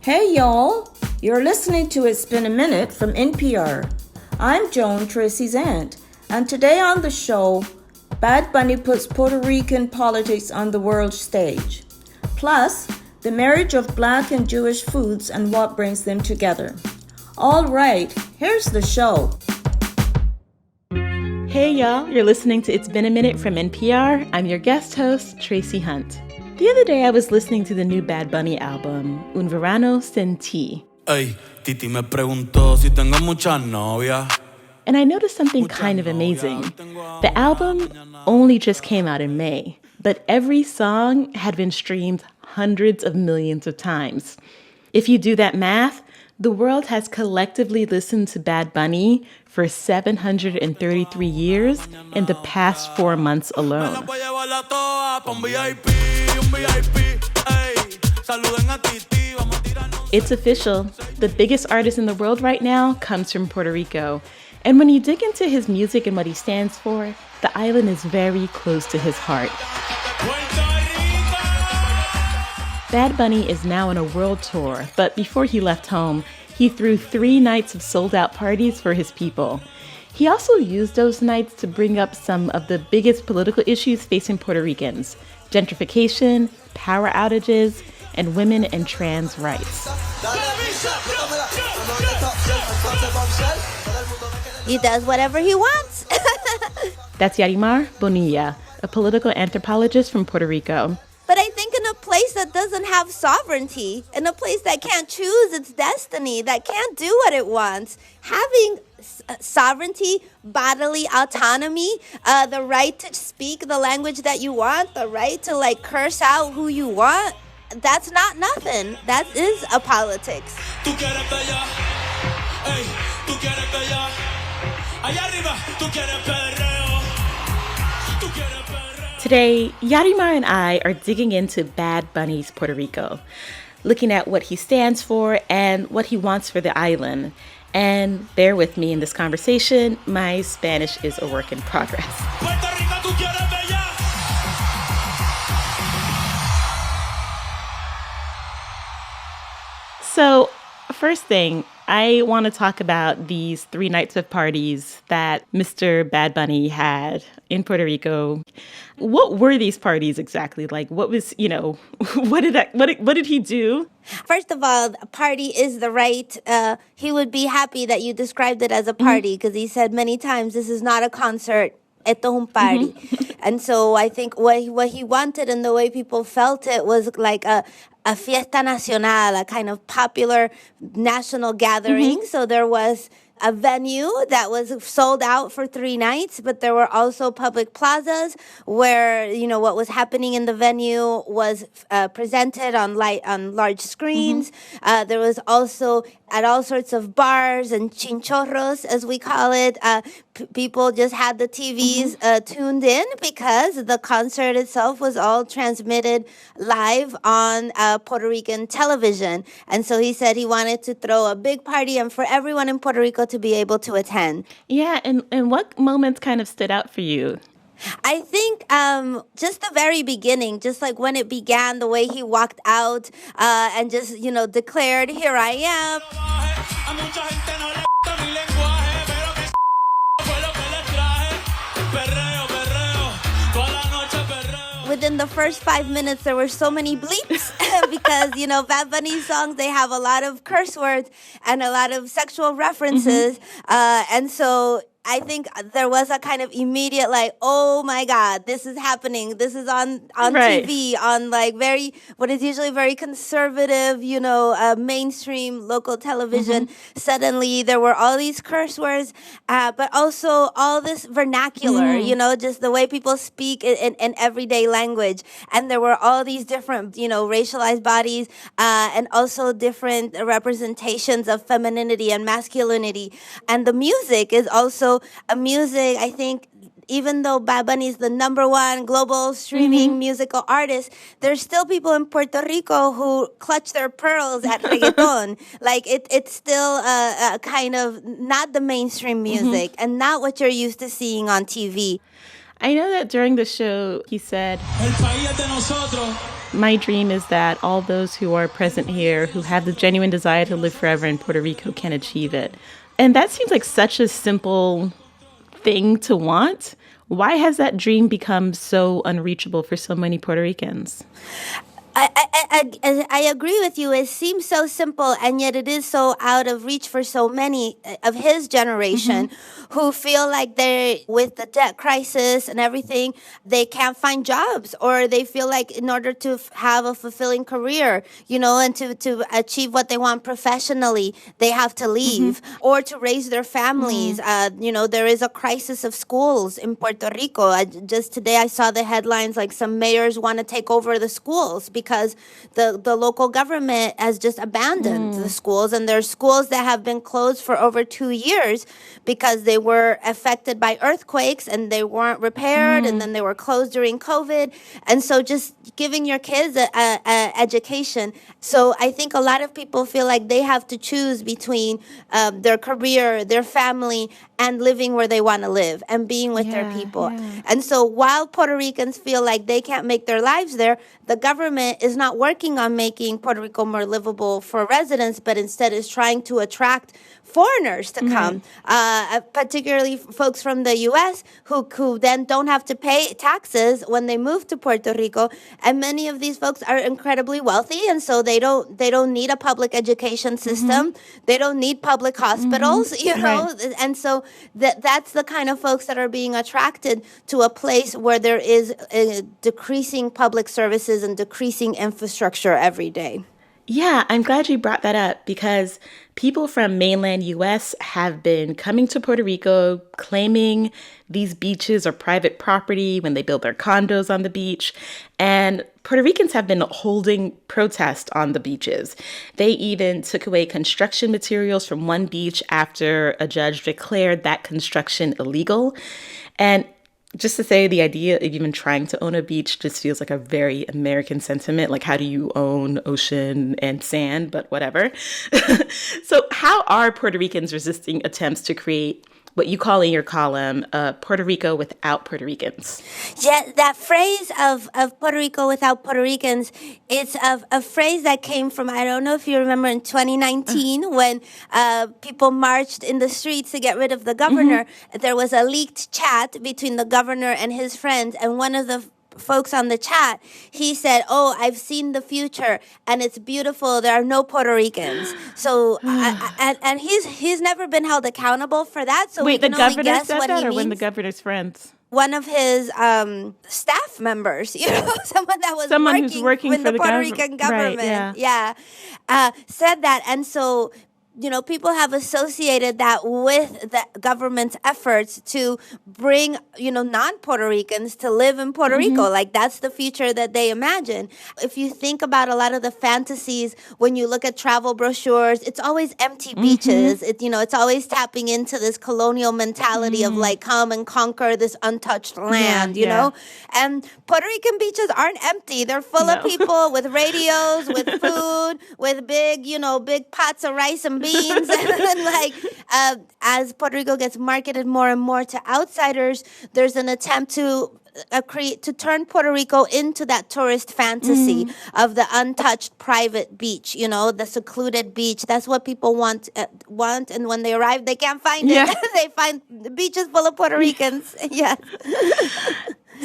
Hey y'all, you're listening to It's Been a Minute from NPR. I'm Joan, Tracie's aunt, and today on the show, Bad Bunny puts Puerto Rican politics on the world stage. Plus, the marriage of Black and Jewish foods and what brings them together. All right, here's the show. Hey y'all, you're listening to It's Been a Minute from NPR. I'm your guest host, Tracie Hunte. The other day I was listening to the new Bad Bunny album, Un Verano Sin Ti. Ay, Titi me preguntó si tengo muchas novias. And I noticed something kind of amazing. The album only just came out in May, but every song had been streamed hundreds of millions of times. If you do that math, the world has collectively listened to Bad Bunny for 733 years in the past 4 months alone. It's official. The biggest artist in the world right now comes from Puerto Rico. And when you dig into his music and what he stands for, the island is very close to his heart. Bad Bunny is now on a world tour, but before he left home, he threw 3 nights of sold-out parties for his people. He also used those nights to bring up some of the biggest political issues facing Puerto Ricans: gentrification, power outages, and women and trans rights. He does whatever he wants. That's Yarimar Bonilla, a political anthropologist from Puerto Rico. But I think in a place that doesn't have sovereignty, in a place that can't choose its destiny, that can't do what it wants, having sovereignty, bodily autonomy, the right to speak the language that you want, the right to curse out who you want, that's not nothing. That is a politics. Today, Yarimar and I are digging into Bad Bunny's Puerto Rico, looking at what he stands for and what he wants for the island. And bear with me in this conversation, my Spanish is a work in progress. So, first thing, I want to talk about these 3 nights of parties that Mr. Bad Bunny had in Puerto Rico. What were these parties exactly? What was, what did he do? First of all, a party is the right. He would be happy that you described it as a party because he said many times, this is not a concert. Esto es un party. And so I think what he wanted and the way people felt it was like a fiesta nacional, a kind of popular national gathering. So there was a venue that was sold out for 3 nights, but there were also public plazas where, what was happening in the venue was presented on large screens. There was also at all sorts of bars and chinchorros, as we call it. People just had the TVs tuned in because the concert itself was all transmitted live on Puerto Rican television. And so he said he wanted to throw a big party and for everyone in Puerto Rico to be able to attend. Yeah, and what moments kind of stood out for you? I think just the very beginning, just like when it began, the way he walked out and just, declared, here I am. Within the first 5 minutes, there were so many bleeps because, Bad Bunny's songs, they have a lot of curse words and a lot of sexual references. And so I think there was a kind of immediate oh my God, this is happening. This is on right. TV, on what is usually very conservative, mainstream local television. Suddenly there were all these curse words, but also all this vernacular, just the way people speak in everyday language. And there were all these different, racialized bodies, and also different representations of femininity and masculinity. And the music is also a music, I think, even though Bad Bunny is the #1 global streaming musical artist, there's still people in Puerto Rico who clutch their pearls at reggaeton. It's still a kind of not the mainstream music and not what you're used to seeing on TV. I know that during the show, he said, El país es de nosotros. my dream is that all those who are present here, who have the genuine desire to live forever in Puerto Rico, can achieve it. And that seems like such a simple thing to want. Why has that dream become so unreachable for so many Puerto Ricans? I agree with you. It seems so simple, and yet it is so out of reach for so many of his generation who feel like they're, with the debt crisis and everything, they can't find jobs, or they feel like in order to have a fulfilling career, and to achieve what they want professionally, they have to leave, or to raise their families. There is a crisis of schools in Puerto Rico. Just today I saw the headlines like some mayors want to take over the schools because the local government has just abandoned the schools, and there's schools that have been closed for over 2 years because they were affected by earthquakes and they weren't repaired, and then they were closed during COVID. And so just giving your kids a education. So I think a lot of people feel like they have to choose between their career, their family, and living where they want to live and being with their people. And so while Puerto Ricans feel like they can't make their lives there, the government is not working on making Puerto Rico more livable for residents, but instead is trying to attract foreigners to come, particularly folks from the U.S. who then don't have to pay taxes when they move to Puerto Rico. And many of these folks are incredibly wealthy, and so they don't need a public education system. They don't need public hospitals, And so that's the kind of folks that are being attracted to a place where there is decreasing public services and decreasing infrastructure every day. Yeah, I'm glad you brought that up, because people from mainland U.S. have been coming to Puerto Rico claiming these beaches are private property when they build their condos on the beach. And Puerto Ricans have been holding protests on the beaches. They even took away construction materials from one beach after a judge declared that construction illegal. And just to say, the idea of even trying to own a beach just feels like a very American sentiment. Like, how do you own ocean and sand? But whatever. So how are Puerto Ricans resisting attempts to create what you call in your column, Puerto Rico without Puerto Ricans? Yeah, that phrase of Puerto Rico without Puerto Ricans, it's a phrase that came from, I don't know if you remember, in 2019 when people marched in the streets to get rid of the governor. There was a leaked chat between the governor and his friends, and one of the folks on the chat, he said, I've seen the future and it's beautiful. There are no Puerto Ricans. So, and he's never been held accountable for that. So wait, we the can only governor guess said what that, he or means. when the governor's friends? One of his staff members, someone that was who's working with for the Puerto Rican government. Right, said that. And so, people have associated that with the government's efforts to bring, non-Puerto Ricans to live in Puerto Rico. Like, that's the future that they imagine. If you think about a lot of the fantasies, when you look at travel brochures, it's always empty beaches. It's always tapping into this colonial mentality of like, come and conquer this untouched land, you know? And Puerto Rican beaches aren't empty. They're full of people with radios, with food, with big pots of rice and beans. And as Puerto Rico gets marketed more and more to outsiders, there's an attempt to turn Puerto Rico into that tourist fantasy of the untouched private beach, the secluded beach. That's what people want, and when they arrive, they can't find it. They find the beaches full of Puerto Ricans. Yes.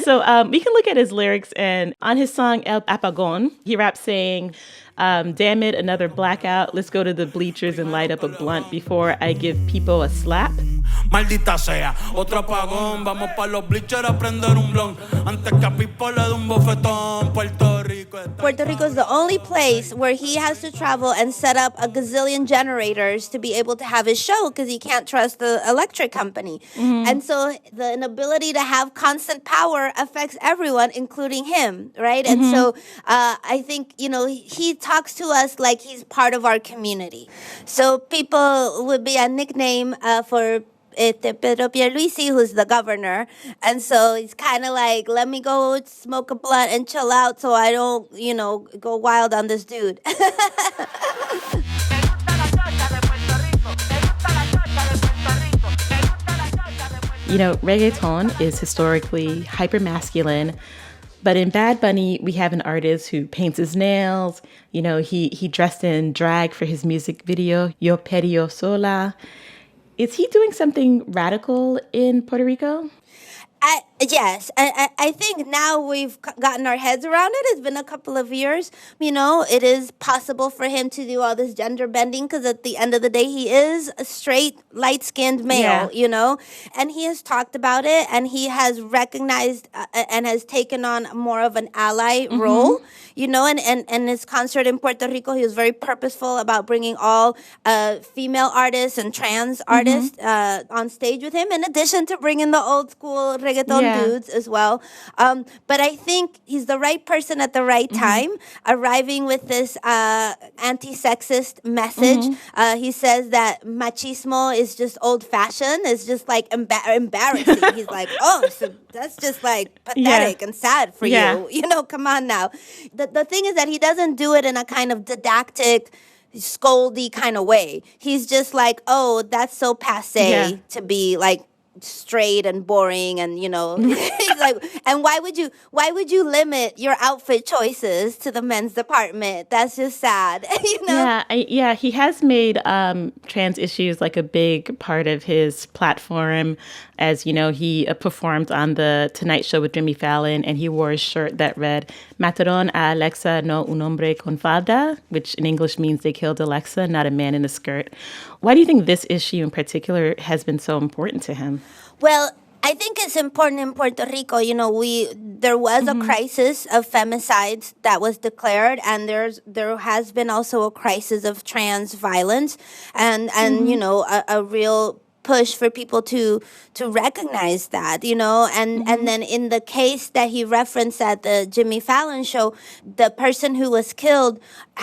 So we can look at his lyrics, and on his song El Apagón, he raps saying, damn it, another blackout. Let's go to the bleachers and light up a blunt before I give people a slap. Maldita sea, otro apagón. Vamos pa' los bleachers a prender un blon. Antes que a Pipo le dé un bofetón. Puerto Rico is the only place where he has to travel and set up a gazillion generators to be able to have his show, because he can't trust the electric company. And so the inability to have constant power affects everyone, including him, right? And so I think, he talks to us like he's part of our community. So people would be a nickname for Pedro Pierluisi, who's the governor. And so he's kind of like, let me go smoke a blunt and chill out so I don't, go wild on this dude. Reggaeton is historically hyper-masculine, But in Bad Bunny, we have an artist who paints his nails. You know, he dressed in drag for his music video, Yo Perio Sola. Is he doing something radical in Puerto Rico? Yes, I think now we've gotten our heads around it. It's been a couple of years. You know, it is possible for him to do all this gender bending because at the end of the day, he is a straight, light-skinned male, you know, and he has talked about it and he has recognized and has taken on more of an ally role, you know, and his concert in Puerto Rico, he was very purposeful about bringing all female artists and trans artists on stage with him, in addition to bringing the old school reggaeton dudes as well. But I think he's the right person at the right time, arriving with this anti-sexist message. He says that machismo is just old-fashioned. It's just like embarrassing. He's like, oh, so that's just like pathetic and sad for you. You know, come on now. The thing is that he doesn't do it in a kind of didactic, scoldy kind of way. He's just like, oh, that's so passé to be like straight and boring, and you know, like, and why would you limit your outfit choices to the men's department? That's just sad. You know. He has made trans issues like a big part of his platform. As you know, he performed on the Tonight Show with Jimmy Fallon, and he wore a shirt that read "Mataron a Alexa, no un hombre con falda," which in English means they killed Alexa, not a man in a skirt. Why do you think this issue in particular has been so important to him? Well, I think it's important in Puerto Rico. You know, there was a crisis of femicides that was declared, and there has been also a crisis of trans violence, and you know, a real push for people to recognize that, you know, and then in the case that he referenced at the Jimmy Fallon show, the person who was killed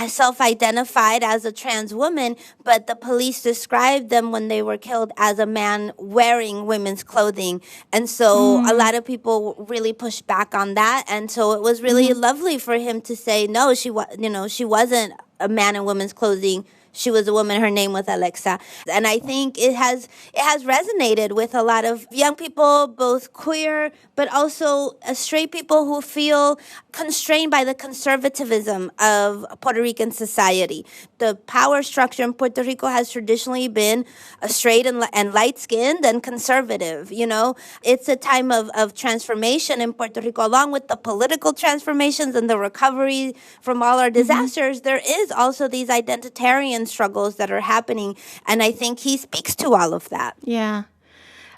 self-identified as a trans woman, but the police described them when they were killed as a man wearing women's clothing, and so a lot of people really pushed back on that, and so it was really lovely for him to say, no, she wasn't a man in women's clothing. She was a woman. Her name was Alexa. And I think it has resonated with a lot of young people, both queer, but also straight people who feel constrained by the conservatism of Puerto Rican society. The power structure in Puerto Rico has traditionally been straight and light-skinned and conservative, you know. It's a time of transformation in Puerto Rico, along with the political transformations and the recovery from all our disasters. There is also these identitarian struggles that are happening, and I think he speaks to all of that. Yeah.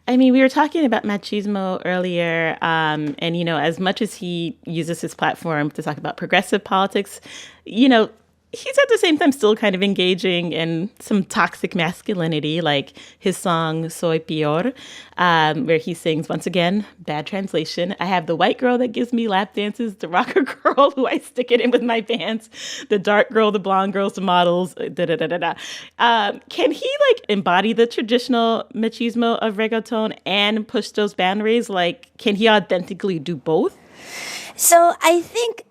I mean, we were talking about machismo earlier, and, you know, as much as he uses his platform to talk about progressive politics, you know, he's at the same time still kind of engaging in some toxic masculinity, like his song Soy Peor, where he sings, once again, bad translation, I have the white girl that gives me lap dances, the rocker girl who I stick it in with my pants, the dark girl, the blonde girls, the models, da-da-da-da-da. Can he, like, embody the traditional machismo of reggaeton and push those boundaries? Like, can he authentically do both? So I think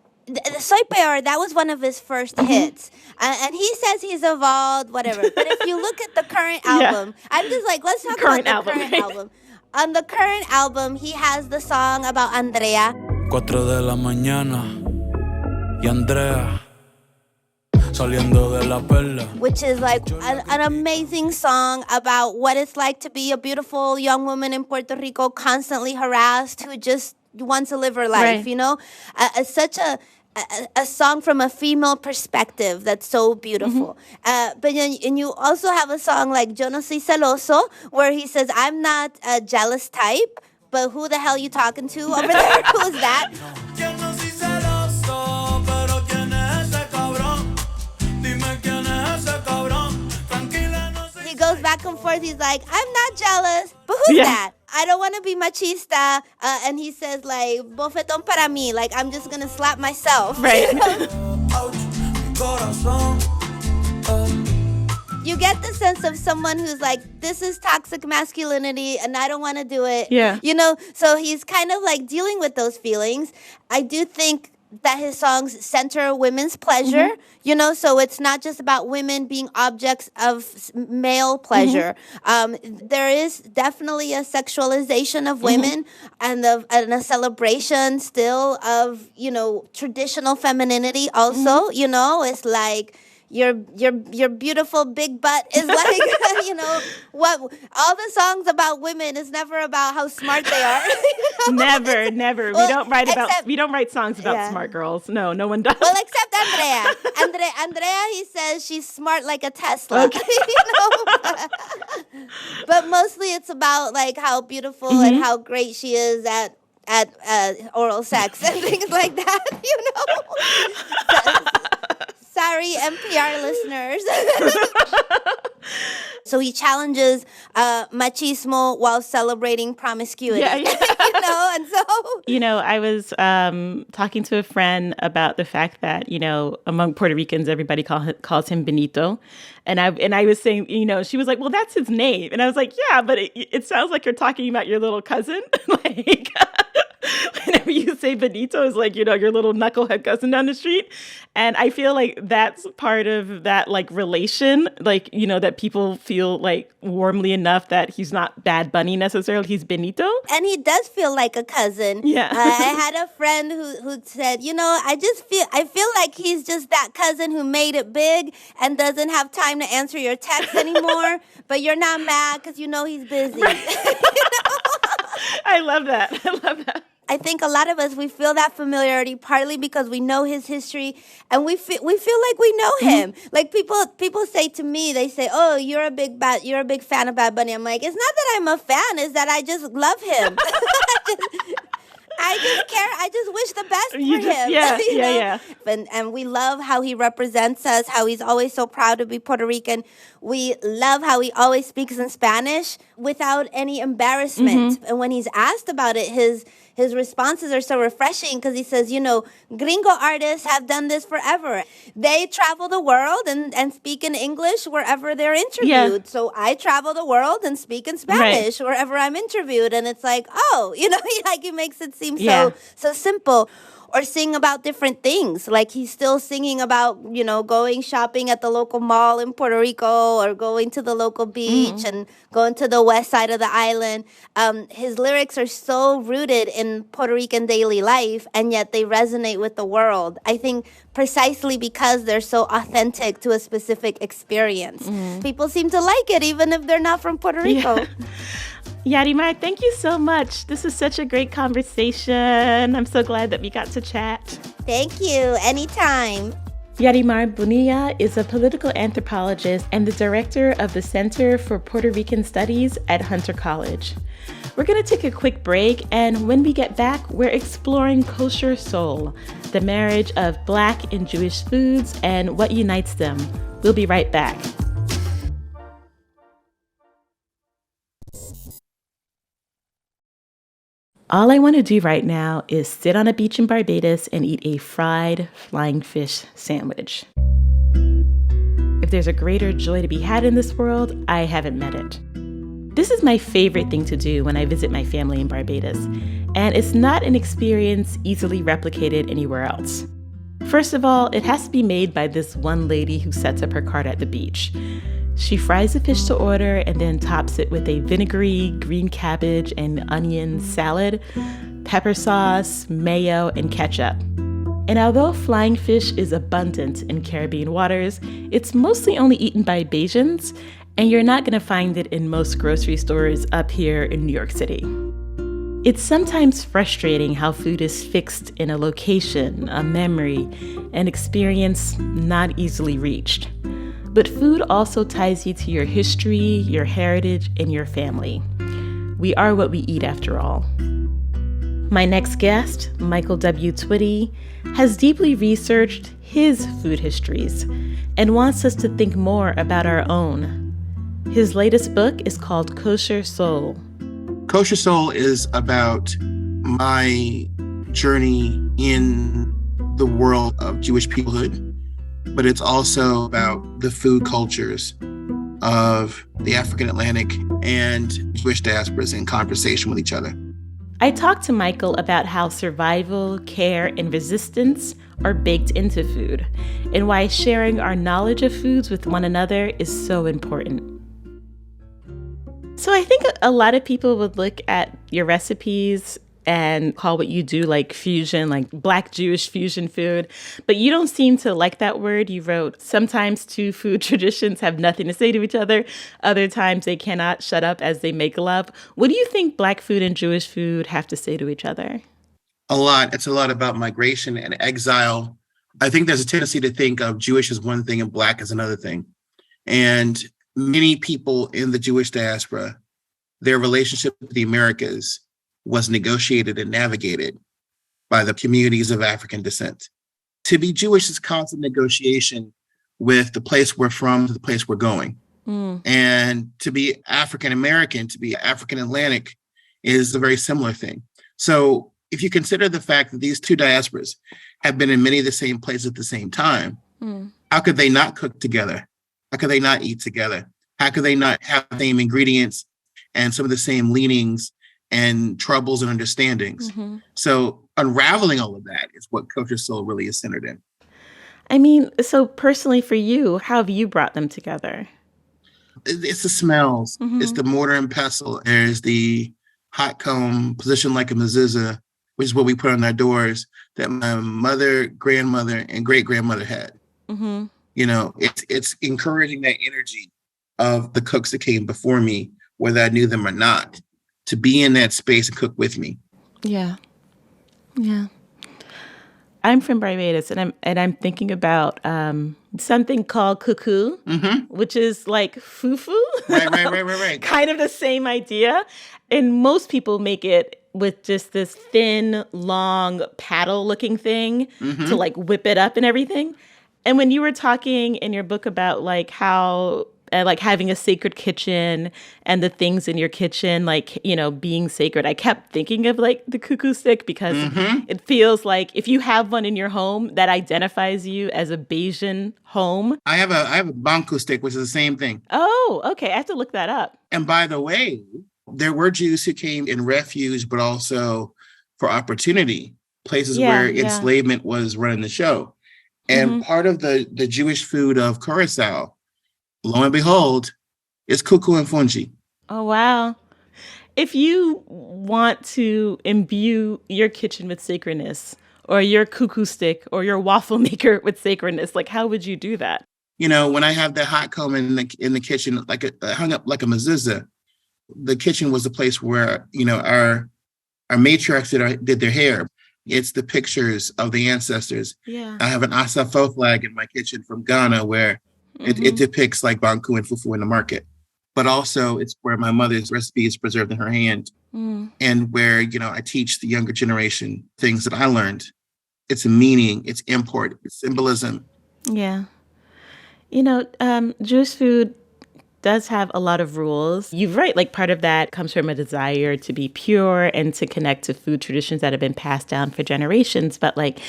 Soy Peor, that was one of his first hits. And he says he's evolved, whatever. But if you look at the current album, I'm just like, let's talk about the current album. On the current album, he has the song about Andrea. 4 de la mañana y Andrea saliendo de la perla. Which is like an amazing song about what it's like to be a beautiful young woman in Puerto Rico, constantly harassed, who just wants to live her life, you know? Such a song from a female perspective that's so beautiful. But and you also have a song like Yo no soy celoso, where he says, I'm not a jealous type, but who the hell you talking to over there? Who is that? He goes back and forth. He's like, I'm not jealous, but who's that? I don't want to be machista. And he says, like, bofetón para mí. Like, I'm just going to slap myself. Right. You get the sense of someone who's like, this is toxic masculinity and I don't want to do it. Yeah. You know, so he's kind of like dealing with those feelings. I do think that his songs center women's pleasure, you know, so it's not just about women being objects of male pleasure. There is definitely a sexualization of women and a celebration still of, you know, traditional femininity also, you know, it's like, your beautiful big butt is like, you know, what all the songs about women is never about how smart they are. You know? Never. Well, We don't write songs about smart girls. No one does. Well, except Andrea. Andrea, he says she's smart like a Tesla. Okay. You know? But mostly it's about like how beautiful and how great she is at oral sex and things like that, you know? Sorry, NPR listeners. So he challenges machismo while celebrating promiscuity. Yeah. You know, and so... You know, I was talking to a friend about the fact that, you know, among Puerto Ricans, everybody calls him Benito. And I was saying, you know, she was like, well, that's his name. And I was like, yeah, but it sounds like you're talking about your little cousin. Like... Whenever you say Benito, is like, you know, your little knucklehead cousin down the street. And I feel like that's part of that, like, relation, like, you know, that people feel like warmly enough that he's not Bad Bunny necessarily, he's Benito. And he does feel like a cousin. Yeah. I had a friend who said, you know, I feel like he's just that cousin who made it big and doesn't have time to answer your texts anymore, but you're not mad because you know he's busy. Right. You know? I love that. I think a lot of us, we feel that familiarity partly because we know his history and we feel like we know him. Like people say to me, they say, "Oh, you're a big fan of Bad Bunny." I'm like, it's not that I'm a fan, it's that I just love him. I just care. I just wish the best for him. Yeah, you know? yeah. And we love how he represents us, how he's always so proud to be Puerto Rican. We love how he always speaks in Spanish without any embarrassment. And when he's asked about it, his responses are so refreshing because he says, you know, gringo artists have done this forever. They travel the world and speak in English wherever they're interviewed. Yeah. So I travel the world and speak in Spanish wherever I'm interviewed. And it's like, oh, you know, like he makes it seem so simple. Or sing about different things. Like he's still singing about, you know, going shopping at the local mall in Puerto Rico or going to the local beach and going to the west side of the island. His lyrics are so rooted in Puerto Rican daily life, and yet they resonate with the world. I think precisely because they're so authentic to a specific experience. People seem to like it, even if they're not from Puerto Rico. Yeah. Yarimar, thank you so much. This is such a great conversation. I'm so glad that we got to chat. Thank you. Anytime. Yarimar Bonilla is a political anthropologist and the director of the Center for Puerto Rican Studies at Hunter College. We're going to take a quick break, and when we get back, we're exploring Koshersoul, the marriage of Black and Jewish foods and what unites them. We'll be right back. All I want to do right now is sit on a beach in Barbados and eat a fried flying fish sandwich. If there's a greater joy to be had in this world, I haven't met it. This is my favorite thing to do when I visit my family in Barbados, and it's not an experience easily replicated anywhere else. First of all, it has to be made by this one lady who sets up her cart at the beach. She fries the fish to order and then tops it with a vinegary green cabbage and onion salad, pepper sauce, mayo, and ketchup. And although flying fish is abundant in Caribbean waters, it's mostly only eaten by Bajans, and you're not going to find it in most grocery stores up here in New York City. It's sometimes frustrating how food is fixed in a location, a memory, an experience not easily reached. But food also ties you to your history, your heritage, and your family. We are what we eat, after all. My next guest, Michael W. Twitty, has deeply researched his food histories and wants us to think more about our own. His latest book is called Koshersoul. Koshersoul is about my journey in the world of Jewish peoplehood, but it's also about the food cultures of the African Atlantic and Jewish diasporas in conversation with each other. I talked to Michael about how survival, care, and resistance are baked into food, and why sharing our knowledge of foods with one another is so important. So I think a lot of people would look at your recipes and call what you do like fusion, like Black Jewish fusion food. But you don't seem to like that word. You wrote, sometimes two food traditions have nothing to say to each other. Other times they cannot shut up as they make love. What do you think Black food and Jewish food have to say to each other? A lot. It's a lot about migration and exile. I think there's a tendency to think of Jewish as one thing and Black as another thing. And many people in the Jewish diaspora, their relationship with the Americas was negotiated and navigated by the communities of African descent. To be Jewish is constant negotiation with the place we're from to the place we're going. And to be African American, to be African Atlantic is a very similar thing. So if you consider the fact that these two diasporas have been in many of the same places at the same time, how could they not cook together? How could they not eat together? How could they not have the same ingredients and some of the same leanings and troubles and understandings? So unraveling all of that is what Koshersoul really is centered in. I mean, so personally for you, how have you brought them together? It's the smells. It's the mortar and pestle. There's the hot comb positioned like a mezuzah, which is what we put on our doors that my mother, grandmother, and great-grandmother had. You know, it's encouraging that energy of the cooks that came before me, whether I knew them or not, to be in that space and cook with me. Yeah. I'm from Barbados, and I'm thinking about something called cuckoo, which is like fufu. Right. Kind of the same idea. And most people make it with just this thin, long paddle-looking thing to like whip it up and everything. And when you were talking in your book about like how like having a sacred kitchen and the things in your kitchen, like, you know, being sacred, I kept thinking of like the cuckoo stick because it feels like if you have one in your home that identifies you as a Bayesian home. I have a banku stick, which is the same thing. Oh, okay. I have to look that up. And by the way, there were Jews who came in refuge, but also for opportunity, places where enslavement was running the show. And part of the Jewish food of Koshersoul, lo and behold, is kuku and fungi. Oh, wow. If you want to imbue your kitchen with sacredness, or your cuckoo stick, or your waffle maker with sacredness, like how would you do that? You know, when I have the hot comb in the kitchen, like hung up like a mezuzah, the kitchen was the place where, you know, our matriarchs did their hair. It's the pictures of the ancestors. Yeah. I have an Asafo flag in my kitchen from Ghana where it depicts like banku and fufu in the market. But also it's where my mother's recipe is preserved in her hand and where, you know, I teach the younger generation things that I learned. It's a meaning, it's import, it's symbolism. Yeah. You know, Jewish food does have a lot of rules. You're right. Like part of that comes from a desire to be pure and to connect to food traditions that have been passed down for generations. But like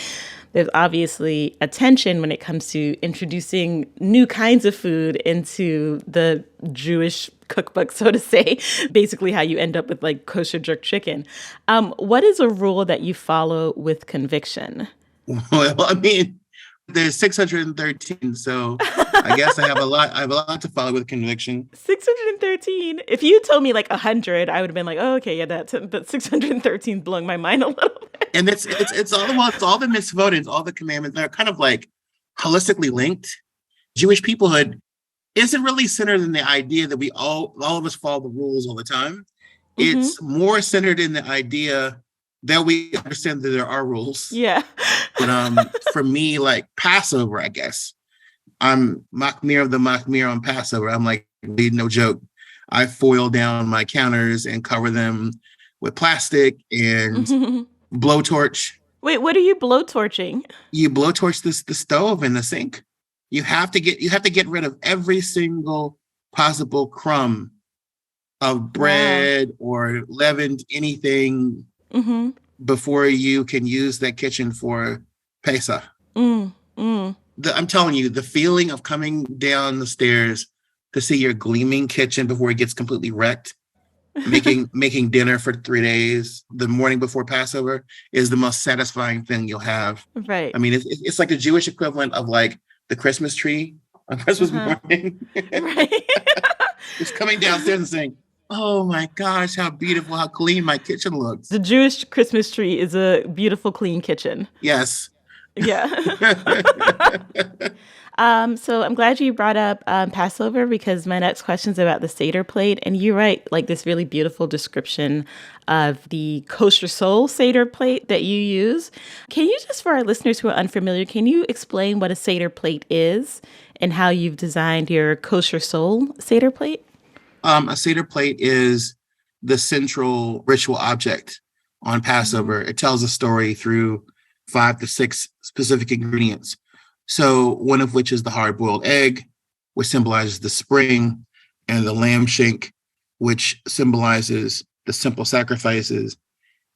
there's obviously a tension when it comes to introducing new kinds of food into the Jewish cookbook, so to say, basically how you end up with like kosher jerk chicken. What is a rule that you follow with conviction? Well, I mean, there's 613, so I guess I have a lot to follow with conviction. 613. If you told me like 100, I would have been like, oh, okay, yeah, but 613 is blowing my mind a little bit. And it's all the mitzvot, it's all the commandments. They're kind of like holistically linked. Jewish peoplehood isn't really centered in the idea that we all of us follow the rules all the time. It's more centered in the idea that we understand that there are rules. Yeah. But for me, like Passover, I guess, I'm Machmir of the Machmir on Passover. I'm like, no joke. I foil down my counters and cover them with plastic and blowtorch. Wait, what are you blowtorching? You blowtorch the stove and the sink. You have to get rid of every single possible crumb of bread or leavened anything before you can use that kitchen for Pesach. I'm telling you, the feeling of coming down the stairs to see your gleaming kitchen before it gets completely wrecked making dinner for 3 days the morning before Passover is the most satisfying thing you'll have. Right. I mean, it's like the Jewish equivalent of like the Christmas tree on Christmas morning. Right. Just coming downstairs and saying, "Oh my gosh, how beautiful, how clean my kitchen looks." The Jewish Christmas tree is a beautiful, clean kitchen. Yes. Yeah. So I'm glad you brought up Passover, because my next question is about the Seder plate. And you write like this really beautiful description of the Koshersoul Seder plate that you use. Can you just, for our listeners who are unfamiliar, can you explain what a Seder plate is and how you've designed your Koshersoul Seder plate? A Seder plate is the central ritual object on Passover. It tells a story through 5 to 6 specific ingredients. So one of which is the hard-boiled egg, which symbolizes the spring, and the lamb shank, which symbolizes the simple sacrifices,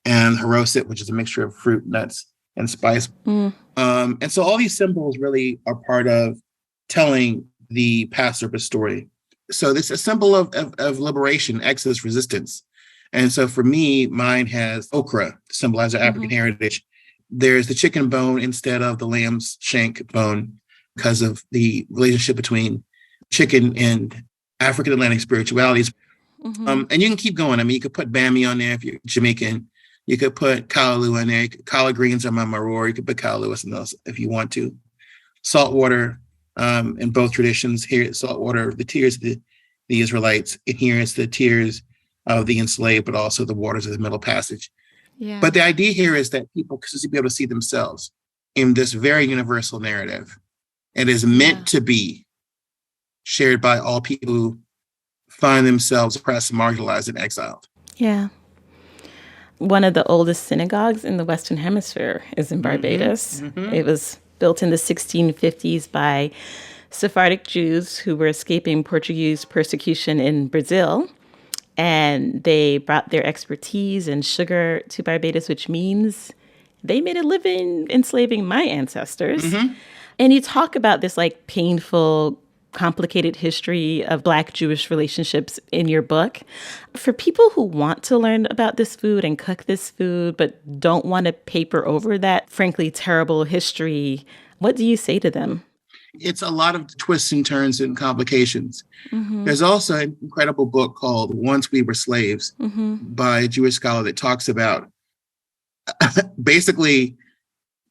and haroset, which is a mixture of fruit, nuts, and spice. And so all these symbols really are part of telling the Passover story. So this is a symbol of liberation, exodus, resistance. And so for me, mine has okra to symbolize our African heritage. There's the chicken bone instead of the lamb's shank bone because of the relationship between chicken and African Atlantic spiritualities. And you can keep going. I mean, you could put bami on there if you're Jamaican. You could put kalaloo on there. Collard greens are my maror. You could put kalaloo or something else if you want to. Salt water in both traditions. Here, salt water, the tears of the Israelites. And here it's the tears of the enslaved, but also the waters of the Middle Passage. Yeah. But the idea here is that people should be able to see themselves in this very universal narrative. It is meant to be shared by all people who find themselves oppressed, marginalized, and exiled. Yeah. One of the oldest synagogues in the Western Hemisphere is in Barbados. It was built in the 1650s by Sephardic Jews who were escaping Portuguese persecution in Brazil. And they brought their expertise and sugar to Barbados, which means they made a living enslaving my ancestors. And you talk about this like painful, complicated history of Black Jewish relationships in your book. For people who want to learn about this food and cook this food, but don't want to paper over that, frankly, terrible history, what do you say to them? It's a lot of twists and turns and complications. There's also an incredible book called Once We Were Slaves by a Jewish scholar that talks about basically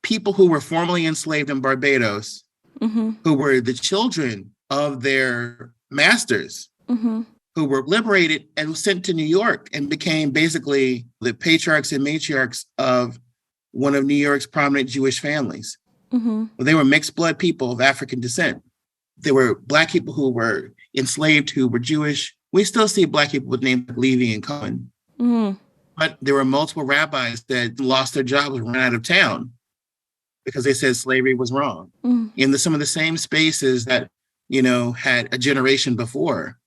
people who were formerly enslaved in Barbados, who were the children of their masters, who were liberated and sent to New York and became basically the patriarchs and matriarchs of one of New York's prominent Jewish families. They were mixed blood people of African descent. There were Black people who were enslaved, who were Jewish. We still see Black people with names like Levi and Cohen. But there were multiple rabbis that lost their jobs and ran out of town because they said slavery was wrong. In some of the same spaces that, had a generation before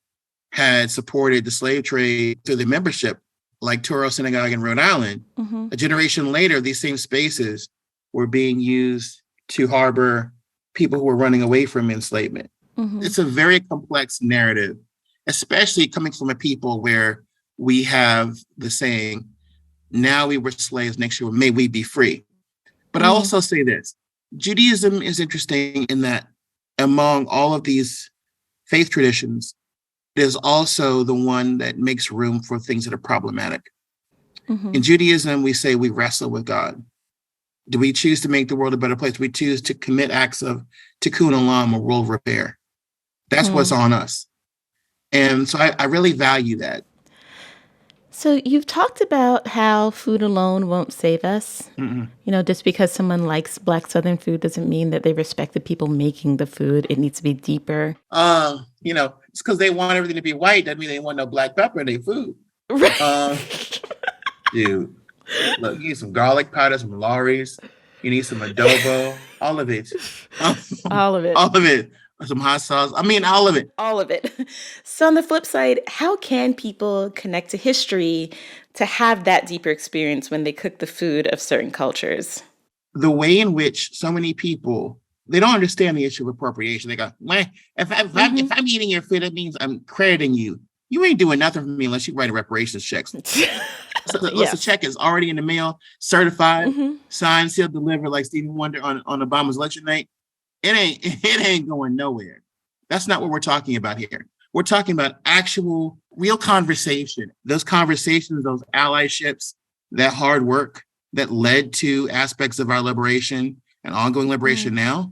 had supported the slave trade through their membership, like Toro Synagogue in Rhode Island. A generation later, these same spaces were being used to harbor people who were running away from enslavement. It's a very complex narrative, especially coming from a people where we have the saying, now we were slaves, next year may we be free. But I also say this, Judaism is interesting in that among all of these faith traditions, there's also the one that makes room for things that are problematic. In Judaism, we say we wrestle with God. Do we choose to make the world a better place? Do we choose to commit acts of tikkun olam or world repair? That's what's on us. And so I really value that. So you've talked about how food alone won't save us. Just because someone likes Black Southern food doesn't mean that they respect the people making the food. It needs to be deeper. It's because they want everything to be white. Doesn't mean they want no black pepper in their food. Dude. Look, you need some garlic powder, some Lawry's. You need some adobo. All of it. All of it. All of it. Some hot sauce. I mean, all of it. All of it. So on the flip side, how can people connect to history to have that deeper experience when they cook the food of certain cultures? The way in which so many people, they don't understand the issue of appropriation. They go, if I'm eating your food, it means I'm crediting you. you ain't doing nothing for me unless you write a reparations check. Unless the check is already in the mail, certified, signed, sealed, delivered, like Stevie Wonder on Obama's election night. It ain't going nowhere. That's not what we're talking about here. We're talking about actual, real conversation. Those conversations, those allyships, that hard work that led to aspects of our liberation and ongoing liberation now,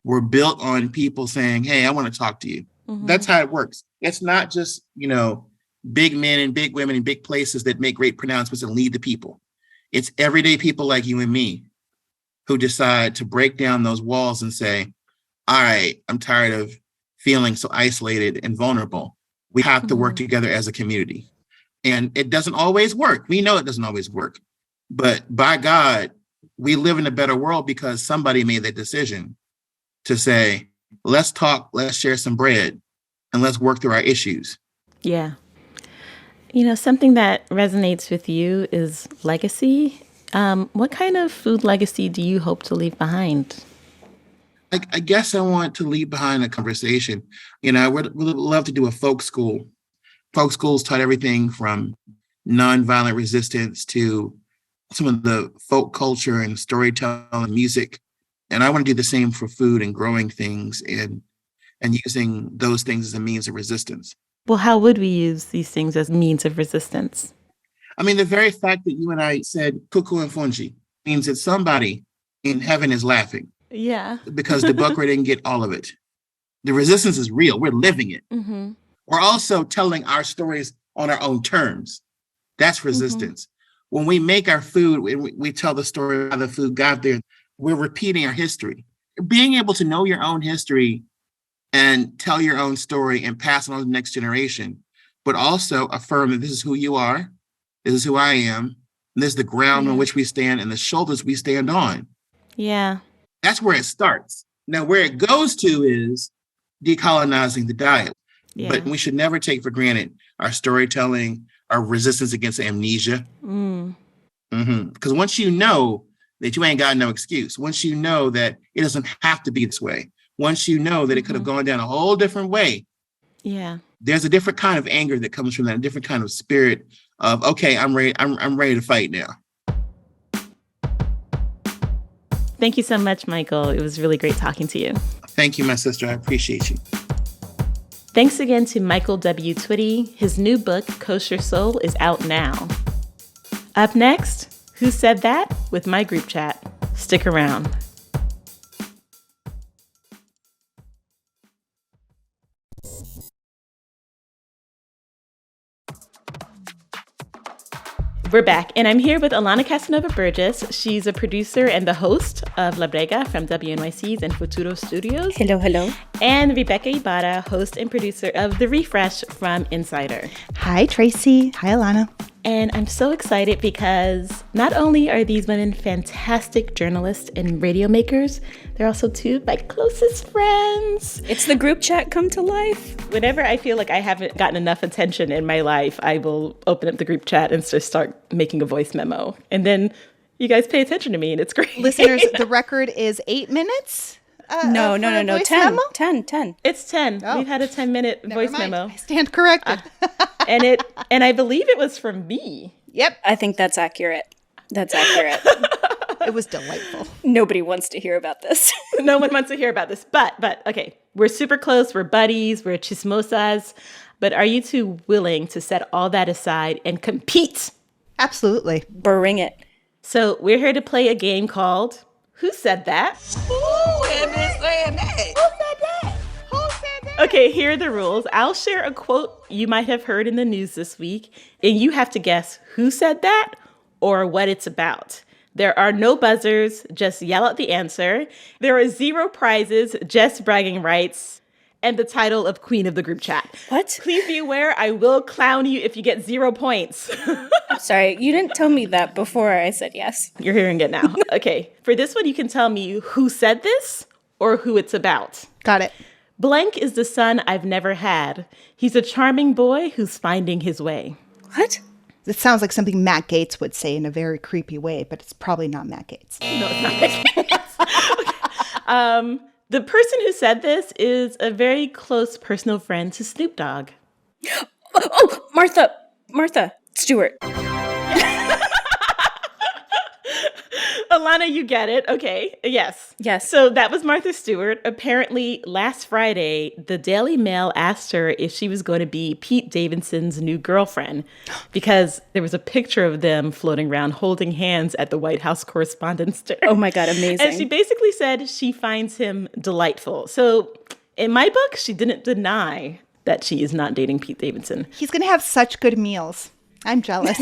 were built on people saying, hey, I want to talk to you. That's how it works. It's not just, big men and big women in big places that make great pronouncements and lead the people. It's everyday people like you and me who decide to break down those walls and say, all right, I'm tired of feeling so isolated and vulnerable. We have to work together as a community. And it doesn't always work. We know it doesn't always work. But by God, we live in a better world because somebody made that decision to say, let's talk, let's share some bread, and let's work through our issues. Yeah. Something that resonates with you is legacy. What kind of food legacy do you hope to leave behind? I guess I want to leave behind a conversation. I would love to do a folk school. Folk schools taught everything from nonviolent resistance to some of the folk culture and storytelling and music. And I want to do the same for food and growing things and using those things as a means of resistance. Well, how would we use these things as means of resistance? I mean, the very fact that you and I said cuckoo and fungi means that somebody in heaven is laughing. Yeah. Because the Bukra didn't get all of it. The resistance is real. We're living it. We're also telling our stories on our own terms. That's resistance. When we make our food, we tell the story of how the food got there. We're repeating our history. Being able to know your own history and tell your own story and pass it on to the next generation, but also affirm that this is who you are, this is who I am, and this is the ground on which we stand and the shoulders we stand on. Yeah. That's where it starts. Now, where it goes to is decolonizing the diet. Yeah. But we should never take for granted our storytelling, our resistance against amnesia. Because once you know that you ain't got no excuse, once you know that it doesn't have to be this way, once you know that it could have gone down a whole different way, there's a different kind of anger that comes from that, a different kind of spirit of, okay, I'm ready to fight now. Thank you so much, Michael. It was really great talking to you. Thank you, my sister. I appreciate you. Thanks again to Michael W. Twitty. His new book, Koshersoul, is out now. Up next, Who Said That? With my group chat. Stick around. We're back, and I'm here with Alana Casanova-Burgess. She's a producer and the host of La Brega from WNYC and Futuro Studios. Hello, hello. And Rebeca Ibarra, host and producer of The Refresh from Insider. Hi, Tracie. Hi, Alana. And I'm so excited because not only are these women fantastic journalists and radio makers, they're also two of my closest friends. It's the group chat come to life. Whenever I feel like I haven't gotten enough attention in my life, I will open up the group chat and just start making a voice memo. And then you guys pay attention to me, and it's great. Listeners, the record is 8 minutes. No. 10. Memo? 10. It's 10. Oh. We've had a 10-minute voice mind. memo. I stand corrected. And I believe it was from me. Yep. I think that's accurate. It was delightful. Nobody wants to hear about this. No one wants to hear about this. But okay, we're super close. We're buddies. We're chismosas. But are you two willing to set all that aside and compete? Absolutely. Bring it. So we're here to play a game called Who Said That? Okay, here are the rules. I'll share a quote you might have heard in the news this week, and you have to guess who said that or what it's about. There are no buzzers, just yell out the answer. There are 0 prizes, just bragging rights, and the title of Queen of the Group Chat. What? Please be aware, I will clown you if you get 0 points. I'm sorry, you didn't tell me that before I said yes. You're hearing it now. Okay, for this one, you can tell me who said this or who it's about. Got it. Blank is the son I've never had. He's a charming boy who's finding his way. What? It sounds like something Matt Gaetz would say in a very creepy way, but it's probably not Matt Gaetz. No, it's not Matt Gaetz. The person who said this is a very close personal friend to Snoop Dogg. Oh, Martha Stewart. Alana, you get it. Okay. Yes. Yes. So that was Martha Stewart. Apparently, last Friday, the Daily Mail asked her if she was going to be Pete Davidson's new girlfriend because there was a picture of them floating around holding hands at the White House Correspondents' Dinner. Oh my God, amazing. And she basically said she finds him delightful. So in my book, she didn't deny that she is not dating Pete Davidson. He's going to have such good meals. I'm jealous.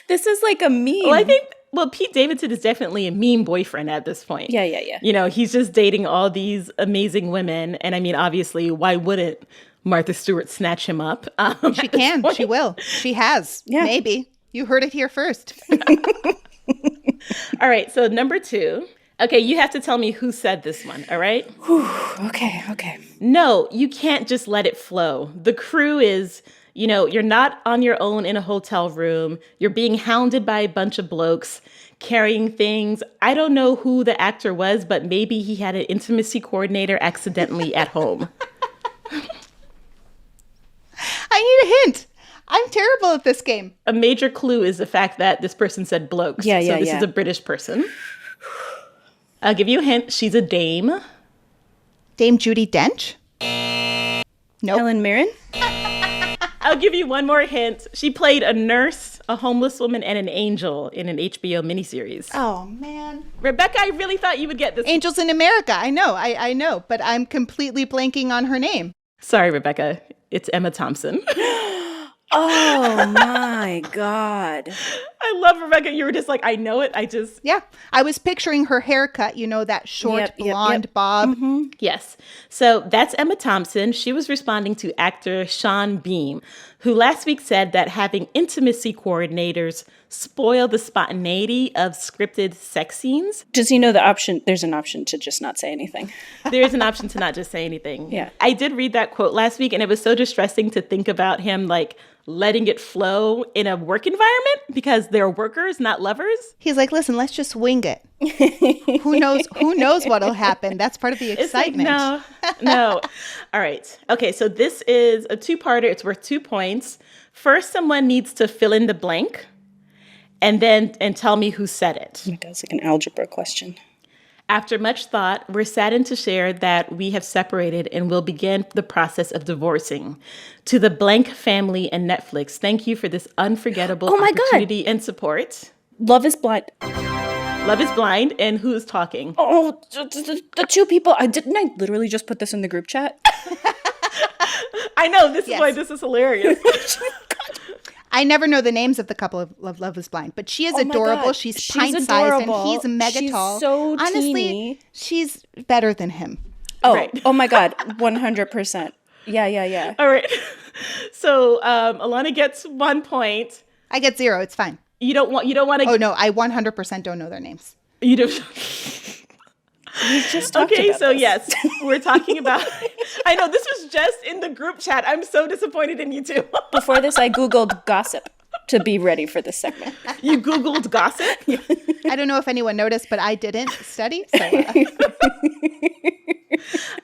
This is like a meme. Well, I think, Pete Davidson is definitely a meme boyfriend at this point. Yeah. You know, he's just dating all these amazing women. And I mean, obviously, why wouldn't Martha Stewart snatch him up? She can. She will. She has. Yeah. Maybe. You heard it here first. All right. So number 2. Okay, you have to tell me who said this one, all right? Whew, okay. No, you can't just let it flow. The crew is, you know, you're not on your own in a hotel room. You're being hounded by a bunch of blokes carrying things. I don't know who the actor was, but maybe he had an intimacy coordinator accidentally at home. I need a hint. I'm terrible at this game. A major clue is the fact that this person said blokes. So this is a British person. I'll give you a hint. She's a dame. Dame Judi Dench? Nope. Helen Mirren? I'll give you one more hint. She played a nurse, a homeless woman, and an angel in an HBO miniseries. Oh, man. Rebecca, I really thought you would get this. Angels in America. I know, but I'm completely blanking on her name. Sorry, Rebecca. It's Emma Thompson. Oh, my God. I love Rebecca. You were just like, I know it. Yeah. I was picturing her haircut, you know, that short blonde bob. Mm-hmm. Yes. So that's Emma Thompson. She was responding to actor Sean Beam, who last week said that having intimacy coordinators spoil the spontaneity of scripted sex scenes. Does he know there's an option to just not say anything? There is an option to not just say anything. Yeah. I did read that quote last week, and it was so distressing to think about him, like, letting it flow in a work environment because they're workers, not lovers. He's like, listen, let's just wing it. Who knows what'll happen? That's part of the excitement. Like, no. All right. Okay, so this is a 2-parter. It's worth 2 points. First, someone needs to fill in the blank and tell me who said it. Oh my God, it's like an algebra question. After much thought, we're saddened to share that we have separated and will begin the process of divorcing. To the blank family and Netflix, thank you for this unforgettable opportunity and support. Love is Blind. Love is Blind, and who's talking? Oh, the 2 people. I literally just put this in the group chat? I know, this is why this is hilarious. I never know the names of the couple of Love is Blind, but she is adorable. She's pint-sized and he's mega tall. She's so honestly, teeny. She's better than him. Oh, right. Oh my God, 100%. Yeah. All right. So Alana gets 1 point. I get 0. It's fine. You don't want to. Oh no, I 100% don't know their names. You don't. We just talked about so this. Yes, we're talking about. I know this was just in the group chat. I'm so disappointed in you two. Before this, I Googled gossip to be ready for this segment. You Googled gossip? I don't know if anyone noticed, but I didn't study. So.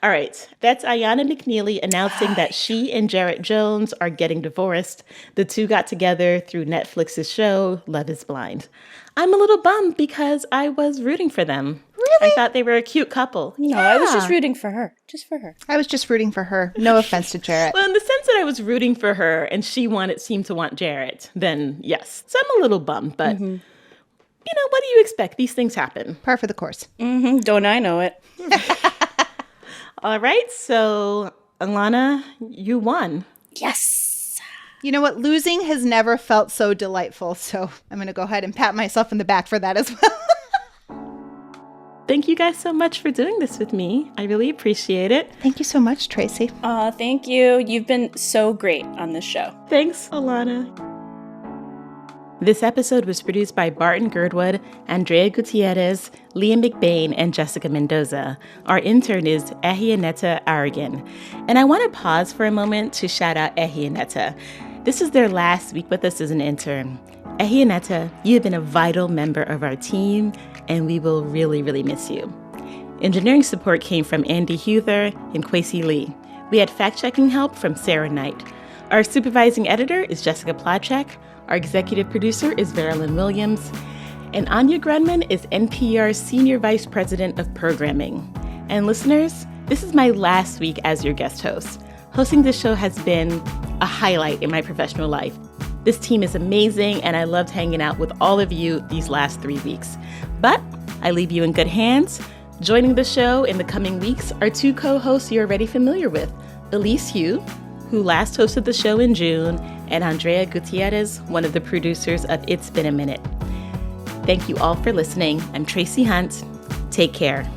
All right. That's Ayanna McNeely announcing that she and Jarrett Jones are getting divorced. The two got together through Netflix's show, Love is Blind. I'm a little bummed because I was rooting for them. Really? I thought they were a cute couple. No, I was just rooting for her. Just for her. I was just rooting for her. No offense to Jarrett. Well, in the sense that I was rooting for her and she seemed to want Jarrett, then yes. So I'm a little bummed, but you know, what do you expect? These things happen. Par for the course. Mm-hmm. Don't I know it? All right. So, Alana, you won. Yes. You know what? Losing has never felt so delightful. So I'm going to go ahead and pat myself in the back for that as well. Thank you guys so much for doing this with me. I really appreciate it. Thank you so much, Tracie. Thank you. You've been so great on this show. Thanks, Alana. This episode was produced by Barton Girdwood, Andrea Gutierrez, Leah McBain, and Jessica Mendoza. Our intern is Ehianeta Aragon. And I want to pause for a moment to shout out Ehianeta. This is their last week with us as an intern. Ehianeta, you have been a vital member of our team, and we will really, really miss you. Engineering support came from Andy Huther and Kwesi Lee. We had fact-checking help from Sarah Knight. Our supervising editor is Jessica Placzek. Our executive producer is Verilyn Williams. And Anya Grunman is NPR's Senior Vice President of Programming. And listeners, this is my last week as your guest host. Hosting this show has been a highlight in my professional life. This team is amazing, and I loved hanging out with all of you these last 3 weeks. But I leave you in good hands. Joining the show in the coming weeks are two co-hosts you're already familiar with, Elise Hu, who last hosted the show in June, and Andrea Gutierrez, one of the producers of It's Been a Minute. Thank you all for listening. I'm Tracie Hunte. Take care.